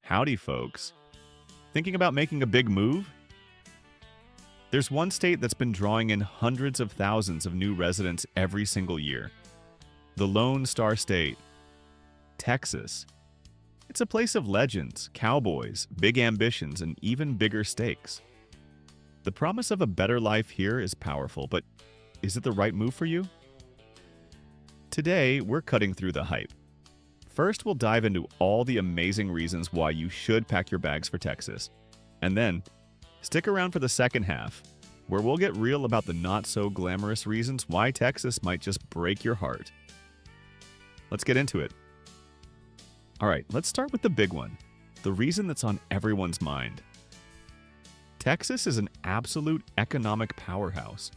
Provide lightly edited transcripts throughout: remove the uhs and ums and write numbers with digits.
Howdy, folks. Thinking about making a big move? There's one state that's been drawing in hundreds of thousands of new residents every single year. The Lone Star State, Texas. It's a place of legends, cowboys, big ambitions, and even bigger stakes. The promise of a better life here is powerful, but is it the right move for you? Today, we're cutting through the hype. First, we'll dive into all the amazing reasons why you should pack your bags for Texas. And then, stick around for the second half, where we'll get real about the not-so-glamorous reasons why Texas might just break your heart. Let's get into it. All right, let's start with the big one, the reason that's on everyone's mind. Texas is an absolute economic powerhouse.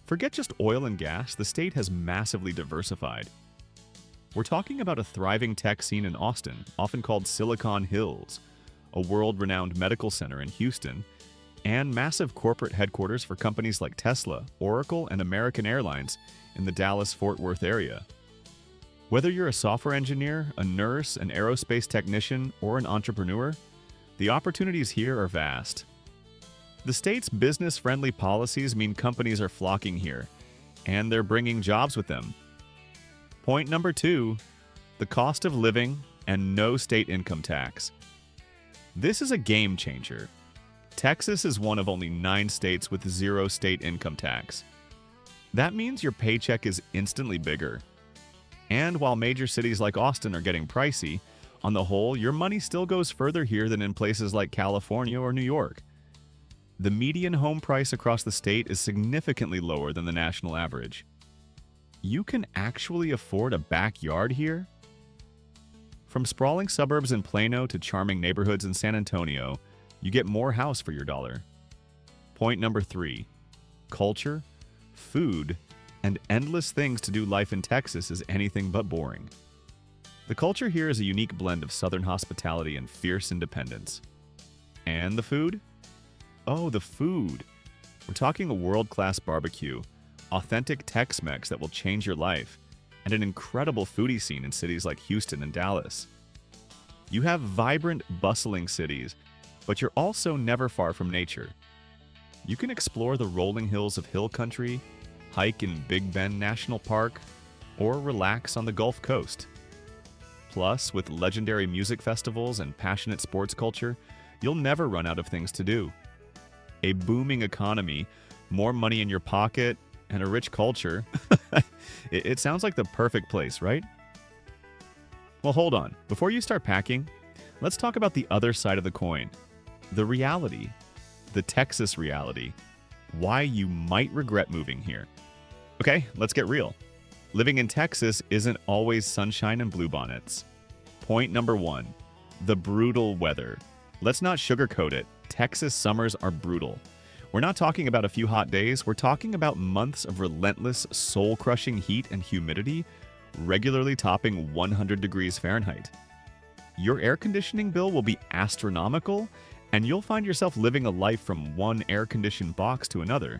Forget just oil and gas, the state has massively diversified. We're talking about a thriving tech scene in Austin, often called Silicon Hills, a world-renowned medical center in Houston, and massive corporate headquarters for companies like Tesla, Oracle, and American Airlines in the Dallas-Fort Worth area. Whether you're a software engineer, a nurse, an aerospace technician, or an entrepreneur, the opportunities here are vast. The state's business-friendly policies mean companies are flocking here, and they're bringing jobs with them. Point number 2, the cost of living and no state income tax. This is a game changer. Texas is one of only 9 states with 0 state income tax. That means your paycheck is instantly bigger. And while major cities like Austin are getting pricey, on the whole, your money still goes further here than in places like California or New York. The median home price across the state is significantly lower than the national average. You can actually afford a backyard here? From sprawling suburbs in Plano to charming neighborhoods in San Antonio, you get more house for your dollar. Point number 3, culture, food, and endless things to do life in Texas is anything but boring. The culture here is a unique blend of Southern hospitality and fierce independence. And the food? Oh, the food. We're talking a world-class barbecue, authentic Tex-Mex that will change your life, and an incredible foodie scene in cities like Houston and Dallas. You have vibrant, bustling cities, but you're also never far from nature. You can explore the rolling hills of hill country, hike in Big Bend National Park, or relax on the Gulf Coast. Plus, with legendary music festivals and passionate sports culture, you'll never run out of things to do. A booming economy, more money in your pocket, and a rich culture. It sounds like the perfect place, right? Well, hold on. Before you start packing, let's talk about the other side of the coin. The reality. The Texas reality. Why you might regret moving here. Okay, let's get real. Living in Texas isn't always sunshine and bluebonnets. Point number 1, the brutal weather. Let's not sugarcoat it. Texas summers are brutal. We're not talking about a few hot days, we're talking about months of relentless, soul-crushing heat and humidity, regularly topping 100 degrees Fahrenheit. Your air conditioning bill will be astronomical, and you'll find yourself living a life from one air-conditioned box to another.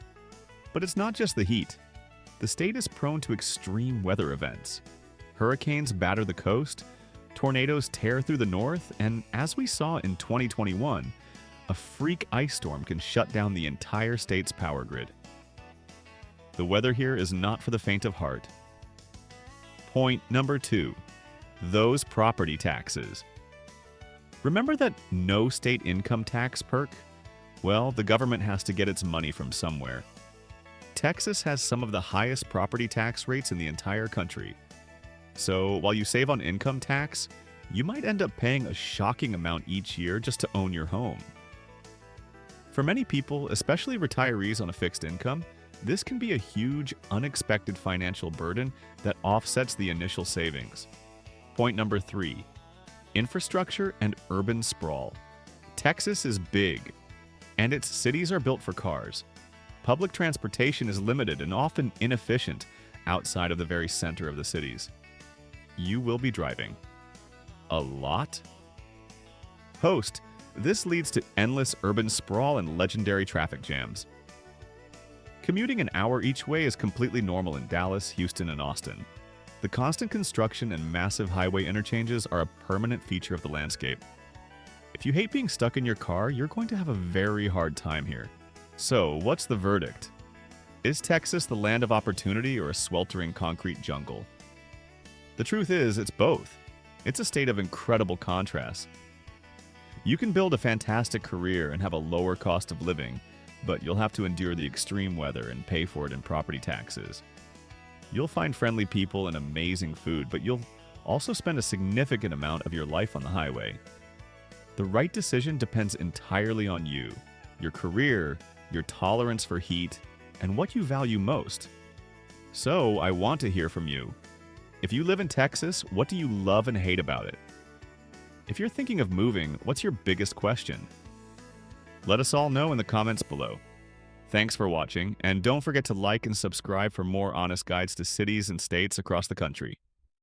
But it's not just the heat. The state is prone to extreme weather events. Hurricanes batter the coast, tornadoes tear through the north, and as we saw in 2021, a freak ice storm can shut down the entire state's power grid. The weather here is not for the faint of heart. Point number 2, those property taxes. Remember that no state income tax perk? Well, the government has to get its money from somewhere. Texas has some of the highest property tax rates in the entire country. So while you save on income tax, you might end up paying a shocking amount each year just to own your home. For many people, especially retirees on a fixed income, this can be a huge, unexpected financial burden that offsets the initial savings. Point number 3, infrastructure and urban sprawl. Texas is big, and its cities are built for cars. Public transportation is limited and often inefficient outside of the very center of the cities. You will be driving. A lot? Host, this leads to endless urban sprawl and legendary traffic jams. Commuting an hour each way is completely normal in Dallas, Houston, and Austin. The constant construction and massive highway interchanges are a permanent feature of the landscape. If you hate being stuck in your car, you're going to have a very hard time here. So, what's the verdict? Is Texas the land of opportunity or a sweltering concrete jungle? The truth is, it's both. It's a state of incredible contrast. You can build a fantastic career and have a lower cost of living, but you'll have to endure the extreme weather and pay for it in property taxes. You'll find friendly people and amazing food, but you'll also spend a significant amount of your life on the highway. The right decision depends entirely on you, your career, your tolerance for heat, and what you value most. So, I want to hear from you. If you live in Texas, what do you love and hate about it? If you're thinking of moving, what's your biggest question? Let us all know in the comments below. Thanks for watching, and don't forget to like and subscribe for more honest guides to cities and states across the country.